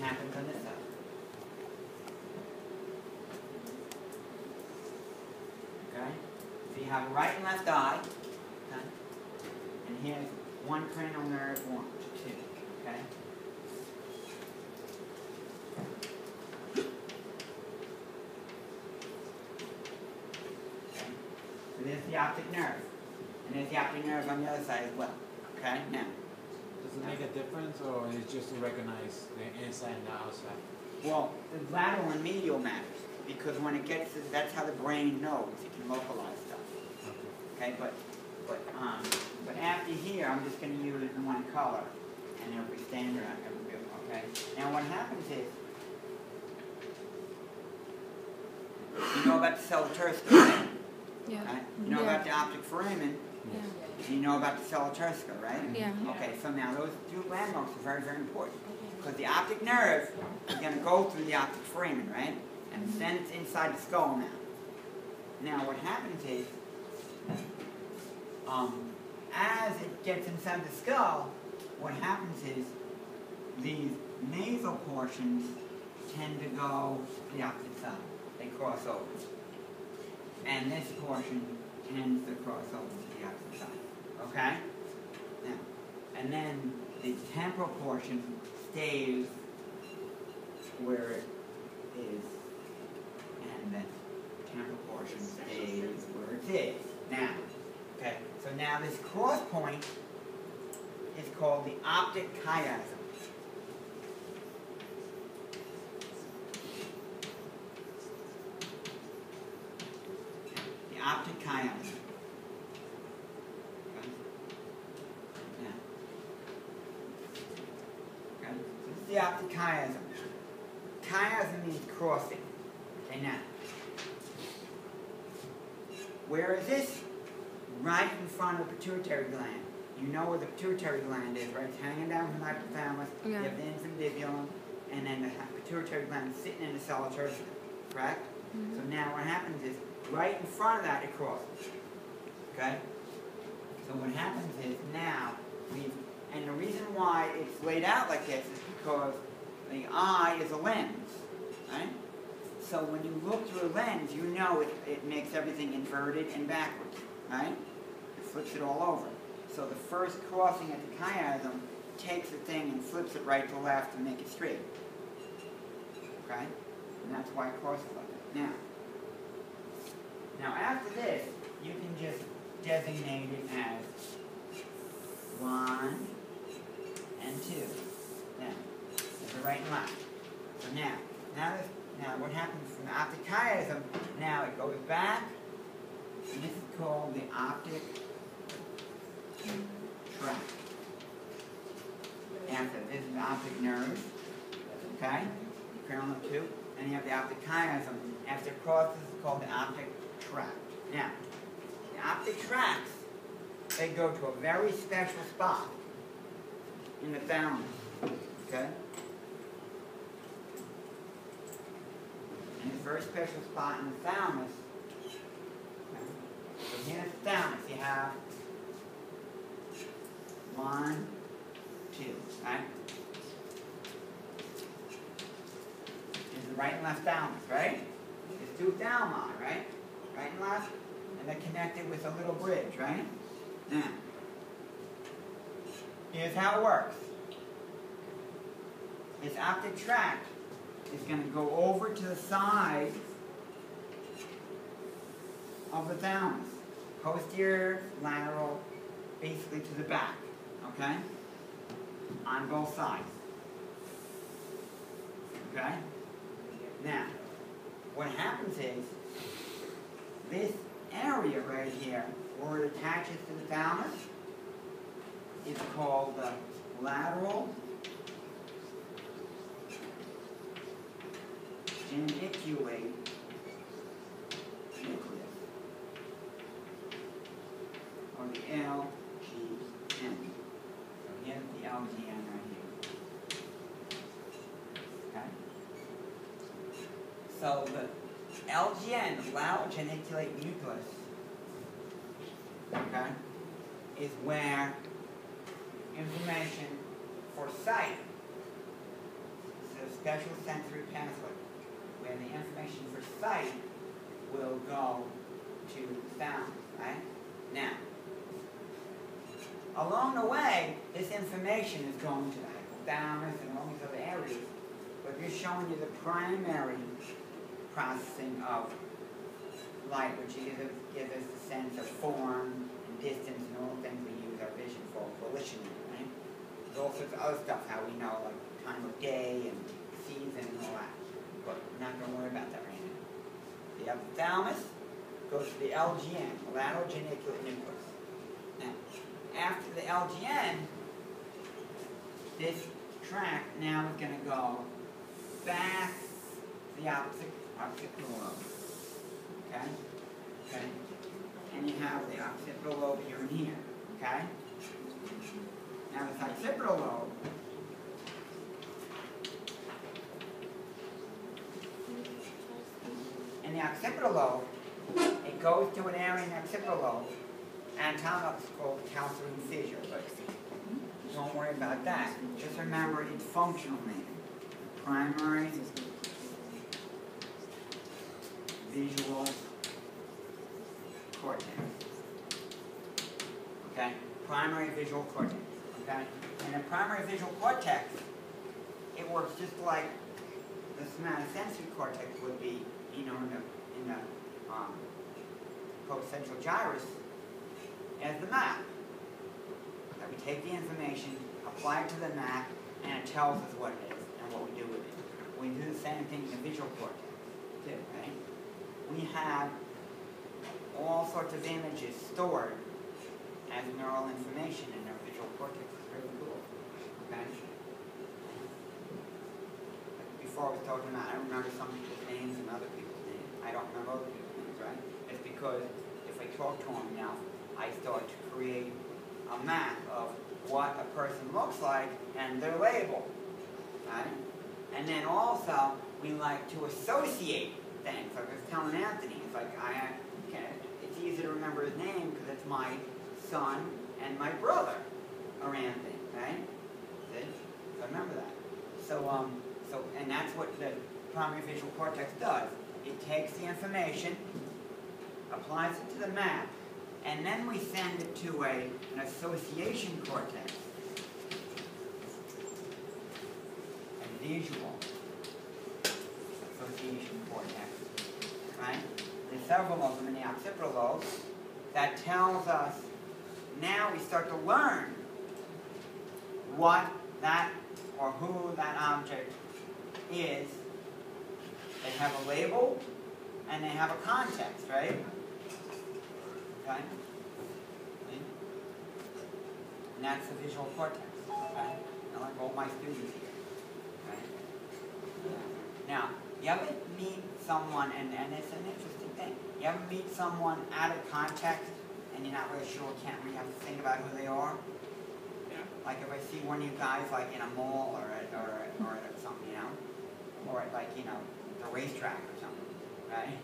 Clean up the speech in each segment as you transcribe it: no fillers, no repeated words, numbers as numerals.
happens on this side. Okay? So you have a right and left eye. Okay? And here's one cranial nerve, 1, 2. Okay? So there's the optic nerve. And there's the optic nerve on the other side as well. Okay? Now. Does it make a difference, or is it just to recognize the inside and the outside? Well, the lateral and medial matters, because when it gets to, that's how the brain knows. It can localize stuff. Okay, but after here, I'm just going to use one color, and it'll be standard on every view. Okay. Now, what happens is, you know about the Sella-Turcica, right? Yeah. Right? You know about the optic foramen. Yeah. You know about the Sella-Turcica, right? Yeah. Okay, so now those two landmarks are very, very important. Because the optic nerve is going to go through the optic foramen, right? And then it's inside the skull now. Now what happens is, as it gets inside the skull, what happens is these nasal portions tend to go to the opposite side. They cross over. And this portion tends to cross over to the opposite side. Okay? Now, and then the temporal portion stays where it is, and the temporal portion stays where it is. Now, okay, so now this cross point is called the optic chiasm. The optic chiasm. The optic chiasm. Chiasm means crossing. Okay, now. Where is this? Right in front of the pituitary gland. You know where the pituitary gland is, right? It's hanging down from the hypothalamus. Yeah. You have the infundibulum, and then the pituitary gland is sitting in the Sella-Turcica. Correct? Mm-hmm. So now what happens is, right in front of that, it crosses. Okay? So what happens is now, and the reason why it's laid out like this is because the eye is a lens, right? So when you look through a lens, you know it makes everything inverted and backwards, right? It flips it all over. So the first crossing at the chiasm takes the thing and flips it right to left to make it straight. Okay? And that's why it crosses like that. Now after this, you can just designate it as 1 and 2. Now, there's a right and left. So now what happens from the optic chiasm, now it goes back, and this is called the optic tract. After this is the optic nerve, okay? Cranial nerve 2, and you have the optic chiasm. After it crosses, it's called the optic tract. Now, the optic tracts, they go to a very special spot in the thalamus, okay? And it's a very special spot in the thalamus. Okay? So here's the thalamus. You have 1, 2, right? There's the right and left thalamus, right? There's 2 thalami, right? Right and left, and they're connected with a little bridge, right? Now, here's how it works. This optic tract is going to go over to the side of the thalamus. Posterior, lateral, basically to the back. Okay? On both sides. Okay? Now, what happens is, this area right here, where it attaches to the thalamus, is called the lateral geniculate nucleus, or the LGN. So here's the LGN right here. Okay? So the LGN, the lateral geniculate nucleus, okay, is where information for sight, so special sensory pathway where the information for sight will go to sound, right? Now, along the way, this information is going to the hypothalamus and all these other areas, but we're showing you the primary processing of light, which gives us a sense of form and distance and all the things we use our vision for, volition, right? There's all sorts of other stuff, how we know, like time of day and season and all that. But we're not going to worry about that right now. The hypothalamus goes to the LGN, lateral geniculate nucleus. Now, after the LGN, this tract now is going to go back to the occipital lobe. Okay? Okay? And you have the occipital lobe here and here. Okay? Now this occipital lobe in the occipital lobe, it goes to an area in the occipital lobe, anatomically it's called calcarine fissure, but don't worry about that. Just remember its functional name. Primary visual cortex. Okay? Primary visual cortex. Okay? And the primary visual cortex, it works just like the somatosensory cortex would be, you know, in the post-central gyrus as the map. That we take the information, apply it to the map, and it tells us what it is and what we do with it. We do the same thing in the visual cortex, too, right? We have all sorts of images stored as neural information in our visual cortex. It's really cool. Okay? Before I was talking about, I remember some people's names and other people's names. I don't remember other people's names, right? It's because if I talk to them enough, I start to create a map of what a person looks like and their label, right? And then also, we like to associate things. Like I was telling Anthony, it's like, it's easy to remember his name because it's my son and my brother are Anthony, right? See? So remember that. So, and that's what the primary visual cortex does. It takes the information, applies it to the map, and then we send it to an association cortex, a visual association cortex, right? There's several of them in the occipital lobe that tells us, now we start to learn what that or who that object is. They have a label and they have a context, right? Okay? And that's the visual cortex. Okay? I like all my students here. Okay? Now, you ever meet someone, and it's an interesting thing, you ever meet someone out of context and you're not really sure, can't really have to think about who they are? Yeah. Like if I see one of you guys like in a mall or at something, you know, or at like, you know, the racetrack or something, right?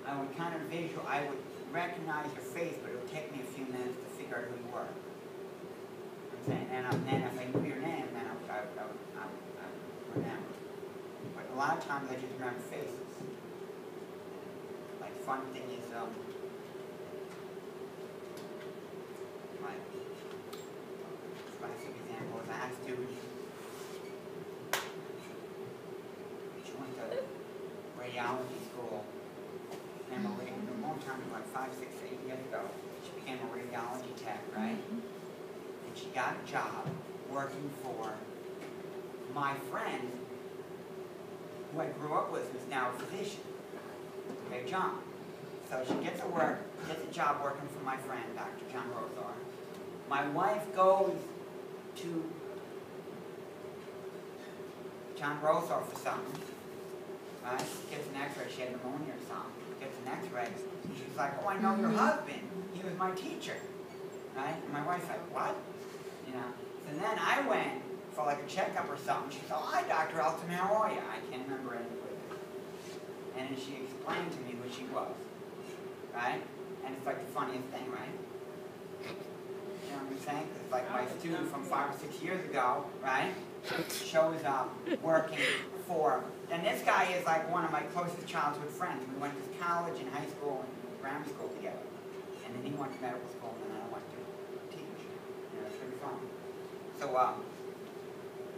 I would kind of I would recognize your face, but it would take me a few minutes to figure out who you were. I'm saying, and then if I knew your name, then I would remember. But a lot of times I just remember faces. Like, fun thing is, like, classic example is I had a student. She went to radiology school. And a long time ago, like 5, 6, 8 years ago, she became a radiology tech, right? And she got a job working for my friend who I grew up with, who's now a physician, okay, John. So she gets a job working for my friend, Dr. John Rosar. My wife goes to John Rosar for something, right? She gets an x-ray, she had pneumonia or something. Gets an x-ray. She's like, oh, I know your husband. He was my teacher. Right? And my wife's like, what? You know? So then I went for like a checkup or something. She said, oh, hi, Dr. Elton, how are you? I can't remember anybody. And then she explained to me who she was. Right? And it's like the funniest thing, right? know what I'm saying? 'Cause like my student from 5 or 6 years ago, right, shows up working for, and this guy is like one of my closest childhood friends. We went to college and high school and grammar school together. And then he went to medical school and then I went to teach. You know, it's pretty fun. So,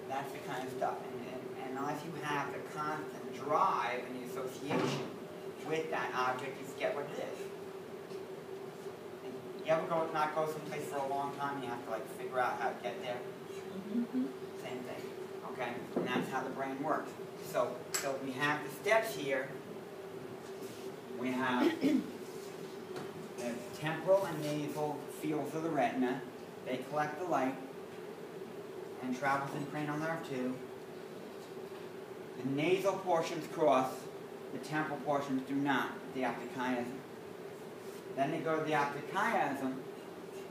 that's the kind of stuff. And unless you have the constant drive and the association with that object, you forget what it is. You ever not go someplace for a long time and you have to like figure out how to get there? Same thing. Okay? And that's how the brain works. So we have the steps here. We have the temporal and nasal fields of the retina. They collect the light and travels in cranial nerve too. The nasal portions cross, the temporal portions do not, the optic chiasm. Then they go to the optic chiasm,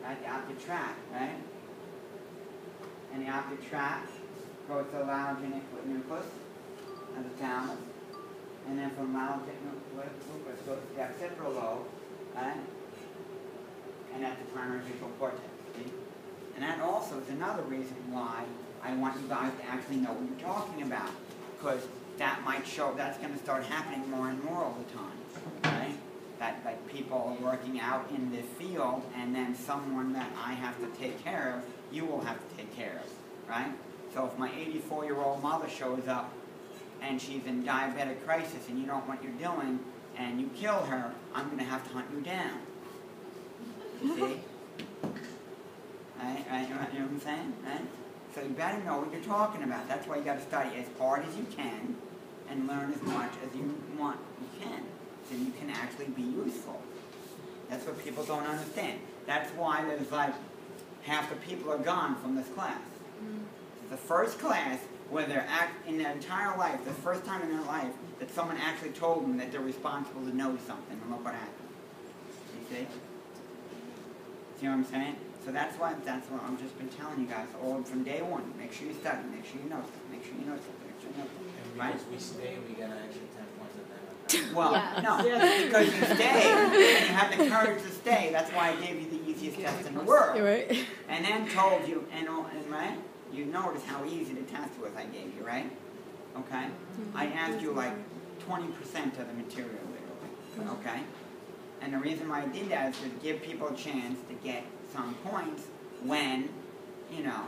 right, the optic tract, right? And the optic tract goes to the allogenic nucleus of the thalamus. And then from allogenic nucleus goes to the occipital lobe, right? And that's the primary visual cortex, see? And that also is another reason why I want you guys to actually know what you're talking about. Because that might show, that's going to start happening more and more all the time, right? That like people are working out in the field and then someone that I have to take care of, you will have to take care of, right? So if my 84-year-old mother shows up and she's in diabetic crisis and you don't know what you're doing and you kill her, I'm going to have to hunt you down. You see? Right? You know what I'm saying? Right? So you better know what you're talking about. That's why you got to study as hard as you can and learn as much as you can. So you can actually be useful. That's what people don't understand. That's why there's like half the people are gone from this class. The first class where they're in their entire life, the first time in their life that someone actually told them that they're responsible to know something, and look what happened. You see? See what I'm saying? So that's what I've just been telling you guys all from day one. Make sure you study. Make sure you know something. Make sure you know something. Make sure you know something. And right? because we stay, we get an extra 10 points at that. Well, no, because you stay and you have the courage to stay. That's why I gave you the easiest test in the world. Right. And then told you, and right? You notice how easy the test was I gave you, right? Okay? I asked you like 20% of the material literally. Okay? And the reason why I did that is to give people a chance to get some points when, you know,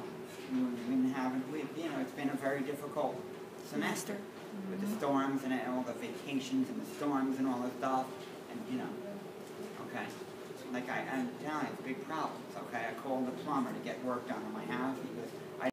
you've been having, you know, it's been a very difficult semester with the storms and all the vacations and the storms and all the stuff, and you know, okay. Like I'm telling you, it's big problems. Okay, I called the plumber to get work done on my house. He goes,